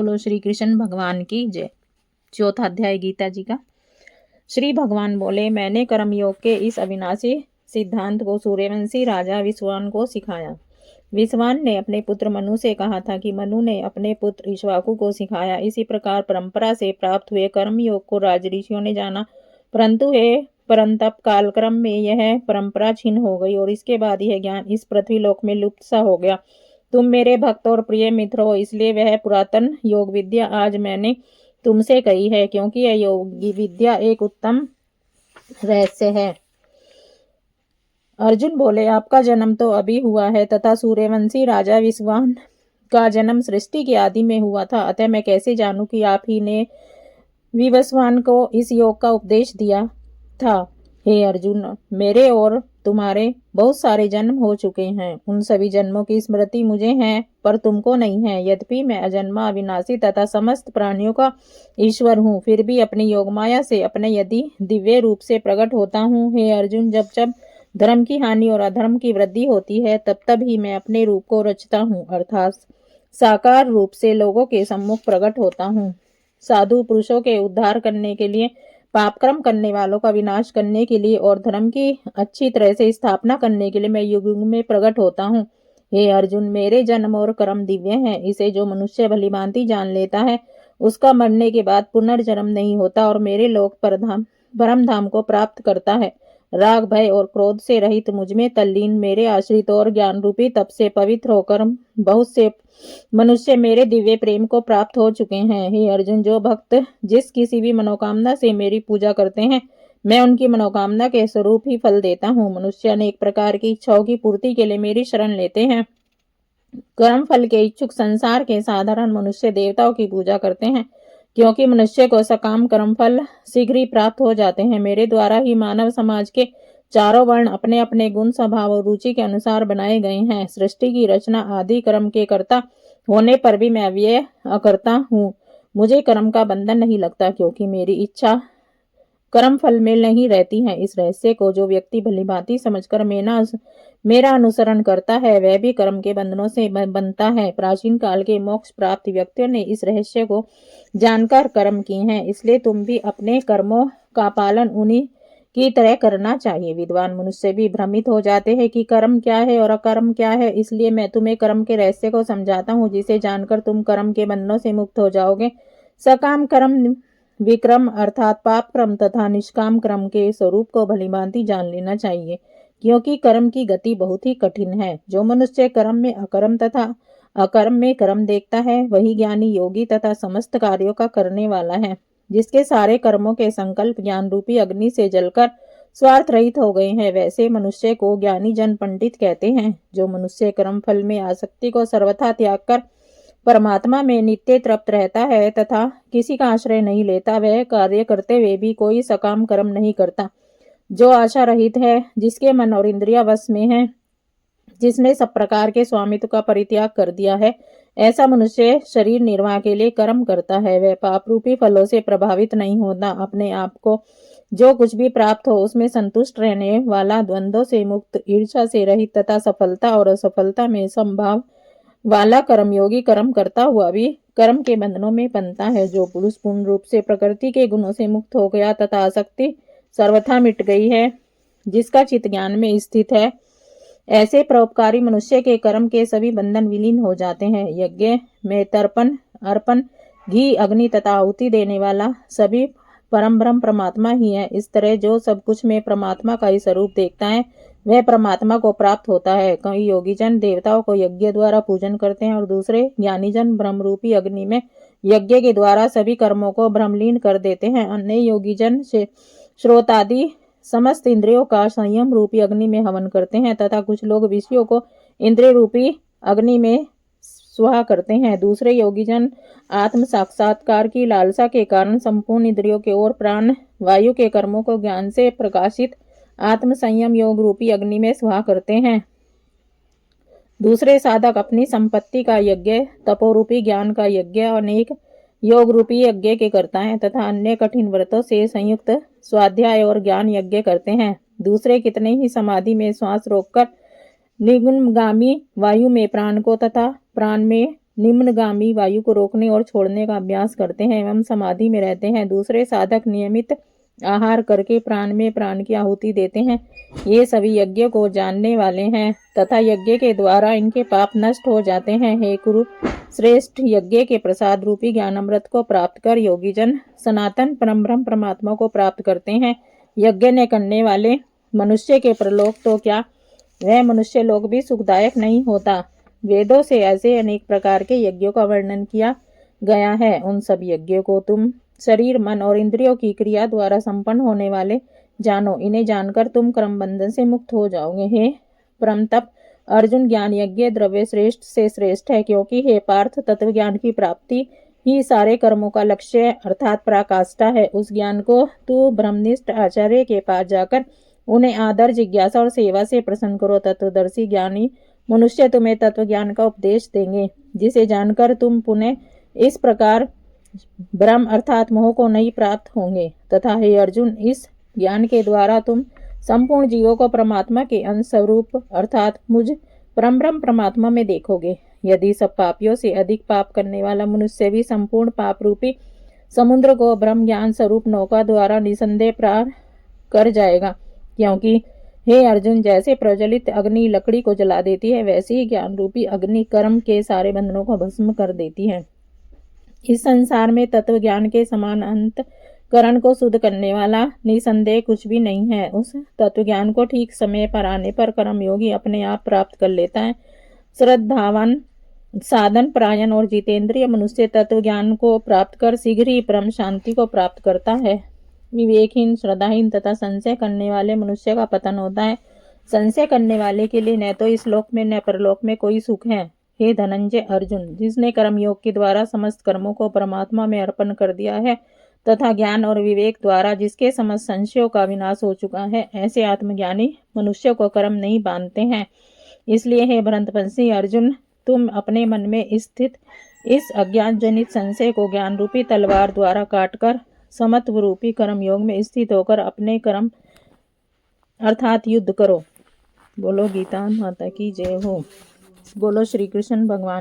बोलो श्री कृष्ण भगवान की जय। चौथा अध्याय गीता जी का। श्री भगवान बोले, मैंने कर्मयोग के इस अविनाशी सिद्धांत को सूर्यवंशी राजा विश्वान को सिखाया। विश्वान ने अपने पुत्र मनु से कहा था कि मनु ने अपने पुत्र इक्ष्वाकु को सिखाया। इसी प्रकार परंपरा से प्राप्त हुए कर्मयोग को राजऋषियों ने जाना, परंतप कालक्रम में यह परंपरा छिन्न हो गई और इसके बाद यह ज्ञान इस पृथ्वी लोक में लुप्त सा हो गया। तुम मेरे भक्त और प्रिय मित्र हो, इसलिए वह पुरातन योग विद्या आज मैंने तुमसे कही है, क्योंकि यह योगी विद्या एक उत्तम रहस्य है। अर्जुन बोले, आपका जन्म तो अभी हुआ है तथा सूर्यवंशी राजा विश्वान का जन्म सृष्टि के आदि में हुआ था, अतः मैं कैसे जानूं कि आप ही ने विवस्वान को इस योग का उपदेश दिया था। हे अर्जुन, मेरे और तुम्हारे बहुत सारे जन्म हो चुके हैं, उन सभी जन्मों की स्मृति मुझे है पर तुमको नहीं है। यद्यपि मैं अजन्मा अविनाशी तथा समस्त प्राणियों का ईश्वर हूँ, फिर भी अपनी योगमाया से अपने यदि दिव्य रूप से प्रकट होता हूँ। हे अर्जुन, जब जब धर्म की हानि और अधर्म की वृद्धि होती है तब तब ही मैं अपने रूप को रचता हूँ, अर्थात साकार रूप से लोगों के सम्मुख प्रकट होता हूँ। साधु पुरुषों के उद्धार करने के लिए, पापक्रम करने वालों का विनाश करने के लिए और धर्म की अच्छी तरह से स्थापना करने के लिए मैं युग युग में प्रकट होता हूँ। हे अर्जुन, मेरे जन्म और कर्म दिव्य हैं। इसे जो मनुष्य भलीभांति जान लेता है उसका मरने के बाद पुनर्जन्म नहीं होता और मेरे लोक परम धाम को प्राप्त करता है। राग, भय और क्रोध से रहित, मुझ में तल्लीन, मेरे आश्रित और ज्ञान रूपी तप से पवित्र होकर बहुत से मनुष्य मेरे दिव्य प्रेम को प्राप्त हो चुके हैं। हे अर्जुन, जो भक्त जिस किसी भी मनोकामना से मेरी पूजा करते हैं, मैं उनकी मनोकामना के स्वरूप ही फल देता हूँ। मनुष्य अनेक प्रकार की इच्छाओं की पूर्ति के लिए मेरी शरण लेते हैं। कर्म फल के इच्छुक संसार के साधारण मनुष्य देवताओं की पूजा करते हैं, क्योंकि मनुष्य को सकाम कर्म फल शीघ्र ही प्राप्त हो जाते हैं। मेरे द्वारा ही मानव समाज के चारों वर्ण अपने अपने गुण, स्वभाव और रुचि के अनुसार बनाए गए हैं। सृष्टि की रचना आदि कर्म के कर्ता होने पर भी मैं अव्यय अकर्ता हूँ। मुझे कर्म का बंधन नहीं लगता, क्योंकि मेरी इच्छा कर्म फल में नहीं रहती है। इस रहस्य को जो व्यक्ति भलीभांति समझकर मेरा अनुसरण करता है, वह भी कर्म के बंधनों से बनता है। प्राचीन काल के मोक्ष प्राप्त व्यक्तियों ने इस रहस्य को जानकर कर्म किए हैं, इसलिए तुम भी अपने कर्मों का पालन उन्हीं की तरह करना चाहिए। विद्वान मनुष्य भी भ्रमित हो जाते हैं कि कर्म क्या है और अकर्म क्या है, इसलिए मैं तुम्हें कर्म के रहस्य को समझाता हूँ, जिसे जानकर तुम कर्म के बंधनों से मुक्त हो जाओगे। सकाम कर्म, विक्रम अर्थात पाप क्रम तथा निष्काम क्रम के स्वरूप को भलीभांति जान लेना चाहिए, क्योंकि कर्म की गति बहुत ही कठिन है। जो मनुष्य कर्म में अकर्म तथा अकर्म में कर्म देखता है, वही ज्ञानी, योगी तथा समस्त कार्यों का करने वाला है, जिसके सारे कर्मों के संकल्प ज्ञान रूपी अग्नि से जलकर स्वार्थ रहित हो गए हैं। वैसे मनुष्य को ज्ञानी जन पंडित कहते हैं। जो मनुष्य कर्म फल में आसक्ति को सर्वथा त्याग कर परमात्मा में नित्य तृप्त रहता है तथा किसी का आश्रय नहीं लेता, वह कार्य करते हुए भी कोई सकाम कर्म नहीं करता। जो आशा रहित है, जिसके मन और इंद्रिया वश में है, जिसने सब प्रकार के स्वामित्व का परित्याग कर दिया है, ऐसा मनुष्य शरीर निर्वाह के लिए कर्म करता है। वह पाप रूपी फलों से प्रभावित नहीं होता। अपने आप को जो कुछ भी प्राप्त हो उसमें संतुष्ट रहने वाला, द्वंद्वों से मुक्त, ईर्ष्या से रहित तथा सफलता और असफलता में समभाव वाला कर्मयोगी कर्म करता हुआ भी कर्म के बंधनों में बनता है। जो पुरुष पूर्ण रूप से प्रकृति के गुणों से मुक्त हो गया तथा आसक्ति सर्वथा मिट गई है, जिसका चित्त ज्ञान में स्थित है, ऐसे परोपकारी मनुष्य के कर्म के सभी बंधन विलीन हो जाते हैं। यज्ञ में तर्पण, अर्पण, घी, अग्नि तथा आहुति देने वाला सभी परम ब्रह्म परमात्मा ही है। इस तरह जो सब कुछ में परमात्मा का ही स्वरूप देखता है, वह परमात्मा को प्राप्त होता है। कई योगी जन देवताओं को यज्ञ द्वारा पूजन करते हैं और दूसरे ज्ञानी जन ब्रह्म रूपी अग्नि में यज्ञ के द्वारा सभी कर्मों को भ्रमलीन कर देते हैं। अन्य योगी जन से श्रोतादि समस्त इंद्रियों का संयम रूपी अग्नि में हवन करते हैं तथा कुछ लोग विषयों को इंद्रिय रूपी अग्नि में स्वाहा करते हैं। दूसरे योगी जन आत्म साक्षात्कार की लालसा के कारण संपूर्ण इंद्रियों के ओर प्राण वायु के कर्मों को ज्ञान से प्रकाशित आत्म संयम योग रूपी अग्नि में स्वाहा करते हैं। दूसरे साधक अपनी संपत्ति का यज्ञ, तपोरूपी ज्ञान का यज्ञ, अनेक योग रूपी यज्ञ के करता है तथा अन्य कठिन व्रतों से संयुक्त स्वाध्याय और ज्ञान यज्ञ करते हैं। दूसरे कितने ही समाधि में श्वास रोककर निगुणगामी वायु में प्राण को तथा प्राण में निम्नगामी वायु को रोकने और छोड़ने का अभ्यास करते हैं एवं समाधि में रहते हैं। दूसरे साधक नियमित आहार करके प्राण में प्राण की आहुति देते हैं। ये सभी यज्ञ को जानने वाले हैं तथा यज्ञ के द्वारा इनके पाप नष्ट हो जाते हैं। हे कुरु श्रेष्ठ, यज्ञ के प्रसाद रूपी ज्ञान अमृत को प्राप्त कर योगी जन सनातन परम ब्रह्म परमात्मा को प्राप्त करते हैं। यज्ञ ने करने वाले मनुष्य के परलोक तो क्या, वह मनुष्य लोक भी सुखदायक नहीं होता। वेदों से ऐसे अनेक प्रकार के यज्ञों का वर्णन किया गया है। उन सब यज्ञों को तुम शरीर, मन और इंद्रियों की क्रिया द्वारा संपन्न होने वाले जानो। इन्हें जानकर तुम कर्म बंधन से मुक्त हो जाओगे। हे परम तप अर्जुन, ज्ञान यज्ञ द्रव्य श्रेष्ठ से श्रेष्ठ है, क्योंकि हे पार्थ, तत्व ज्ञान की प्राप्ति ही सारे कर्मों का लक्ष्य अर्थात पराकाष्ठा है। उस ज्ञान को तू ब्रह्मनिष्ठ आचार्य के पास जाकर उन्हें आदर, जिज्ञासा और सेवा से प्रसन्न करो। तत्वदर्शी ज्ञानी मनुष्य तुम्हें तत्व ज्ञान का उपदेश देंगे, जिसे जानकर तुम पुनः इस प्रकार ब्रह्म अर्थात मोह को नहीं प्राप्त होंगे। तथा हे अर्जुन, इस ज्ञान के द्वारा तुम संपूर्ण जीवों को परमात्मा के अंश स्वरूप अर्थात मुझ परम ब्रह्म परमात्मा में देखोगे। यदि सब पापियों से अधिक पाप करने वाला मनुष्य भी संपूर्ण पाप रूपी समुद्र को ब्रह्म ज्ञान स्वरूप नौका द्वारा निसंदेह पार कर जाएगा, क्योंकि हे अर्जुन, जैसे प्रज्वलित अग्नि लकड़ी को जला देती है, वैसे ही ज्ञान रूपी अग्नि कर्म के सारे बंधनों को भस्म कर देती है। इस संसार में तत्व ज्ञान के समान अंतकरण को शुद्ध करने वाला निसंदेह कुछ भी नहीं है। उस तत्व ज्ञान को ठीक समय पर आने पर कर्मयोगी अपने आप प्राप्त कर लेता है। श्रद्धावान, साधन परायण और जितेंद्रिय मनुष्य तत्व ज्ञान को प्राप्त कर शीघ्र ही परम शांति को प्राप्त करता है। विवेकहीन, श्रद्धाहीन तथा संशय करने वाले मनुष्य का पतन होता है। संशय करने वाले के लिए न तो इस लोक में न परलोक में कोई सुख है। हे धनंजय अर्जुन, जिसने कर्मयोग के द्वारा समस्त कर्मों को परमात्मा में अर्पण कर दिया है तथा ज्ञान और विवेक द्वारा जिसके समस्त संशयों का विनाश हो चुका है, ऐसे आत्मज्ञानी मनुष्य को कर्म नहीं बांधते हैं। इसलिए हे भरतवंशी अर्जुन, तुम अपने मन में स्थित इस अज्ञान जनित संशय को ज्ञान रूपी तलवार द्वारा काटकर समत्व रूपी कर्म योग में स्थित होकर अपने कर्म अर्थात युद्ध करो। बोलो गीता माता की जय हो। बोलो श्री कृष्ण भगवान।